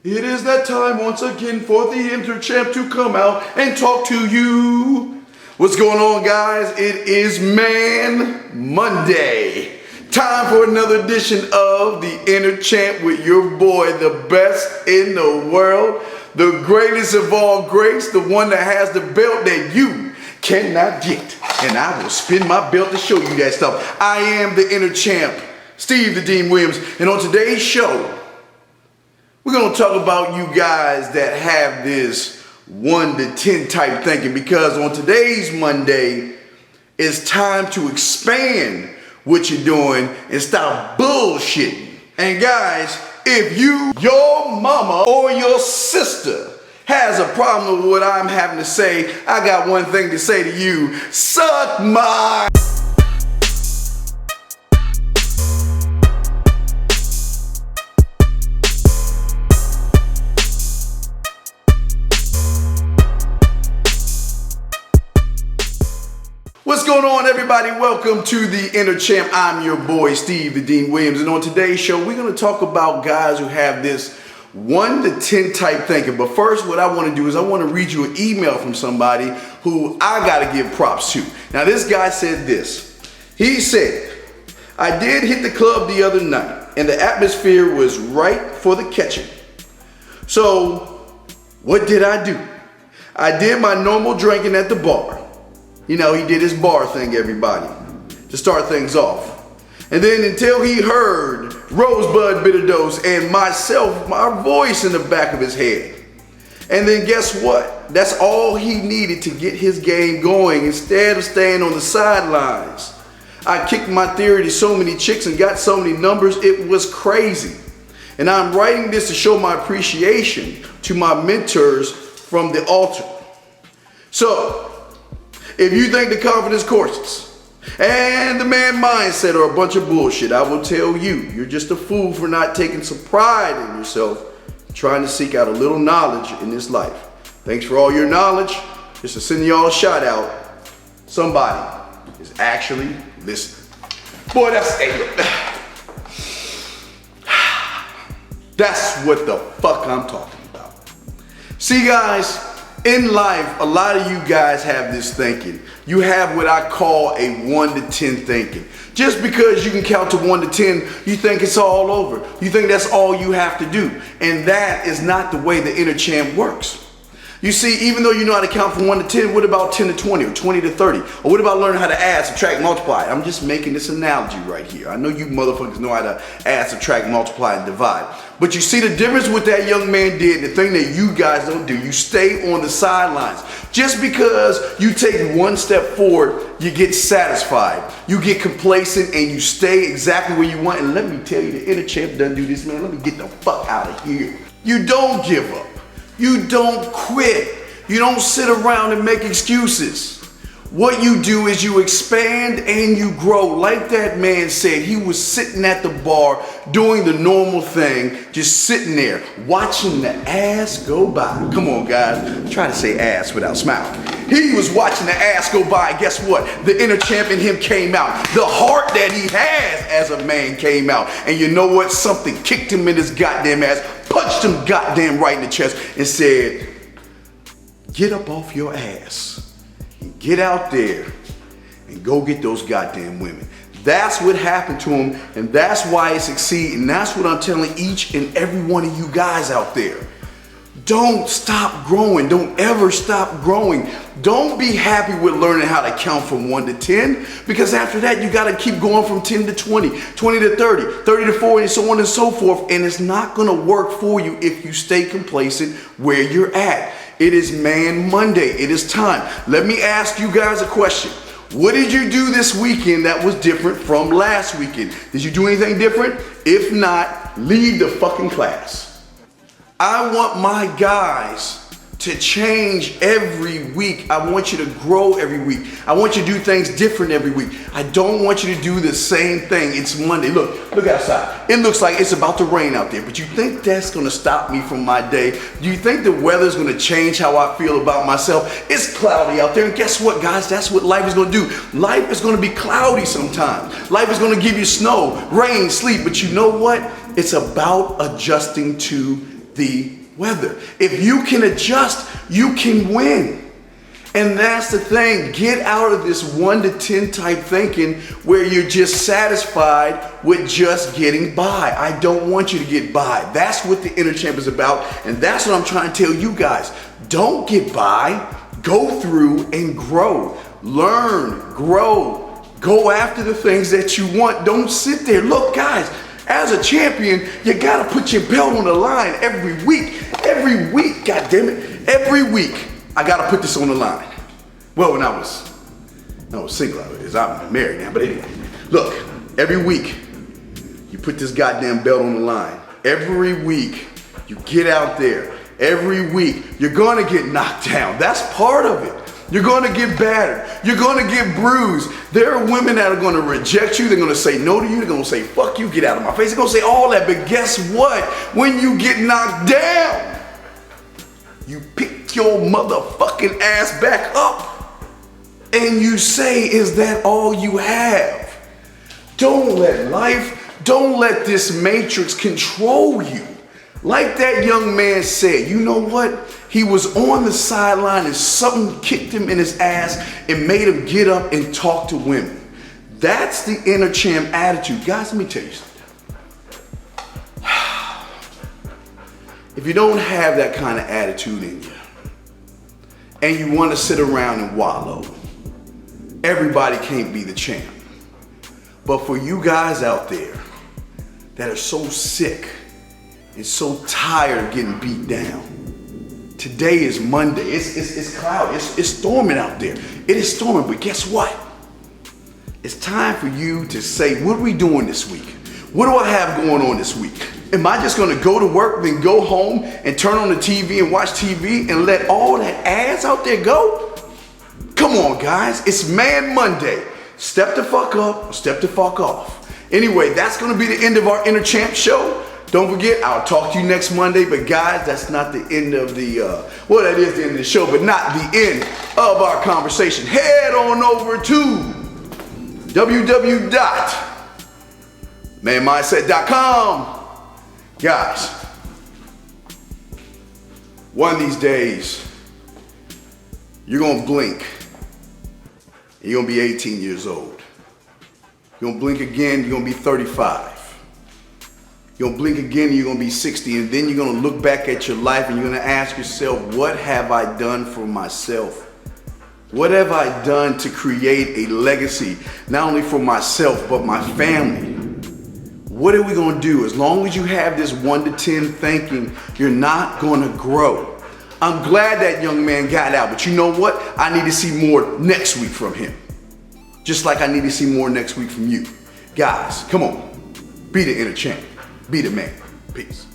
It is that time once again for the Interchamp to come out and talk to you. What's going on, guys? It is Man Monday. Time for another edition of the Interchamp with your boy, the best in the world, the greatest of all greats, the one that has the belt that you cannot get. And I will spin my belt to show you that stuff. I am the Interchamp, Steve the Dean Williams, and on today's show, we're going to talk about you guys that have this 1 to 10 type thinking, because on today's Monday, it's time to expand what you're doing and stop bullshitting. And guys, if your mama or your sister has a problem with what I'm having to say, I got one thing to say to you: suck my... What's going on, everybody? Welcome to the Interchamp. I'm your boy, Steve the Dean Williams, and on today's show, we're going to talk about guys who have this 1 to 10 type thinking. But first, what I want to do is I want to read you an email from somebody who I got to give props to. Now, this guy said this. He said, I did hit the club the other night, and the atmosphere was right for the catching. So, what did I do? I did my normal drinking at the bar. You know, he did his bar thing, everybody, to start things off. And then until he heard Rosebud Bitter Dose and myself, my voice in the back of his head. And then guess what? That's all he needed to get his game going instead of staying on the sidelines. I kicked my theory to so many chicks and got so many numbers, it was crazy. And I'm writing this to show my appreciation to my mentors from the altar. So, if you think the confidence courses and the man mindset are a bunch of bullshit, I will tell you, you're just a fool for not taking some pride in yourself, trying to seek out a little knowledge in this life. Thanks for all your knowledge. Just to send y'all a shout out, somebody is actually listening. Boy, that's what the fuck I'm talking about. See, guys, in life, a lot of you guys have this thinking. You have what I call a 1 to 10 thinking. Just because you can count to 1 to 10, you think it's all over. You think that's all you have to do. And that is not the way the Interchamp works. You see, even though you know how to count from 1 to 10, what about 10 to 20 or 20 to 30? Or what about learning how to add, subtract, multiply? I'm just making this analogy right here. I know you motherfuckers know how to add, subtract, multiply, and divide. But you see the difference what that young man did, the thing that you guys don't do. You stay on the sidelines. Just because you take one step forward, you get satisfied. You get complacent and you stay exactly where you want. And let me tell you, the Interchamp doesn't do this, man. Let me get the fuck out of here. You don't give up. You don't quit. You don't sit around and make excuses. What you do is you expand and you grow. Like that man said, he was sitting at the bar doing the normal thing, just sitting there watching the ass go by. Come on, guys. Try to say ass without smiling. He was watching the ass go by, and guess what? The Interchamp in him came out. The heart that he has as a man came out. And you know what? Something kicked him in his goddamn ass, punched him goddamn right in the chest, and said, get up off your ass. Get out there and go get those goddamn women. That's what happened to him, and that's why he succeeded. And that's what I'm telling each and every one of you guys out there. Don't stop growing. Don't ever stop growing. Don't be happy with learning how to count from 1 to 10, because after that, you got to keep going from 10 to 20, 20 to 30, 30 to 40, and so on and so forth. And it's not going to work for you if you stay complacent where you're at. It is Man Monday. It is time. Let me ask you guys a question. What did you do this weekend that was different from last weekend? Did you do anything different? If not, leave the fucking class. I want my guys to change every week. I want you to grow every week. I want you to do things different every week. I don't want you to do the same thing. It's Monday. Look outside. It looks like it's about to rain out there, but you think that's gonna stop me from my day? Do you think the weather's gonna change how I feel about myself? It's cloudy out there, and guess what, guys? That's what life is gonna do. Life is gonna be cloudy sometimes. Life is gonna give you snow, rain, sleet, but you know what? It's about adjusting to the weather. If you can adjust, you can win. And that's the thing. Get out of this 1 to 10 type thinking where you're just satisfied with just getting by. I don't want you to get by. That's what the Inner Champ is about. And that's what I'm trying to tell you guys. Don't get by. Go through and grow. Learn, grow. Go after the things that you want. Don't sit there. Look, guys, as a champion, you got to put your belt on the line every week. Every week, God damn it. Every week. I gotta put this on the line. Well, when I was single, I'm married now, but anyway. Look, every week, you put this goddamn belt on the line. Every week, you get out there. Every week, you're gonna get knocked down. That's part of it. You're gonna get battered. You're gonna get bruised. There are women that are gonna reject you. They're gonna say no to you. They're gonna say, fuck you, get out of my face. They're gonna say all that, but guess what? When you get knocked down, you pick your motherfucking ass back up and you say, is that all you have? Don't let this matrix control you. Like that young man said, you know what? He was on the sideline and something kicked him in his ass and made him get up and talk to women. That's the Inner Champ attitude. Guys, let me tell you something. If you don't have that kind of attitude in you, and you want to sit around and wallow, everybody can't be the champ. But for you guys out there that are so sick and so tired of getting beat down, today is Monday. It's cloudy. It's storming out there. It is storming, but guess what? It's time for you to say, what are we doing this week? What do I have going on this week? Am I just gonna go to work, then go home and turn on the TV and watch TV and let all that ass out there go? Come on, guys. It's Man Monday. Step the fuck up or step the fuck off. Anyway, that's gonna be the end of our Inner Champ show. Don't forget, I'll talk to you next Monday. But guys, that's not the end of the, well, that is the end of the show, but not the end of our conversation. Head on over to www.manmindset.com. Guys, one of these days, you're gonna blink and you're gonna be 18 years old. You're gonna blink again, you're gonna be 35. You're gonna blink again and you're gonna be 60, and then you're gonna look back at your life and you're gonna ask yourself, what have I done for myself? What have I done to create a legacy, not only for myself, but my family? What are we gonna do? As long as you have this 1 to 10 thinking, you're not gonna grow. I'm glad that young man got out, but you know what? I need to see more next week from him. Just like I need to see more next week from you. Guys, come on. Be the Inner Champ. Be the man. Peace.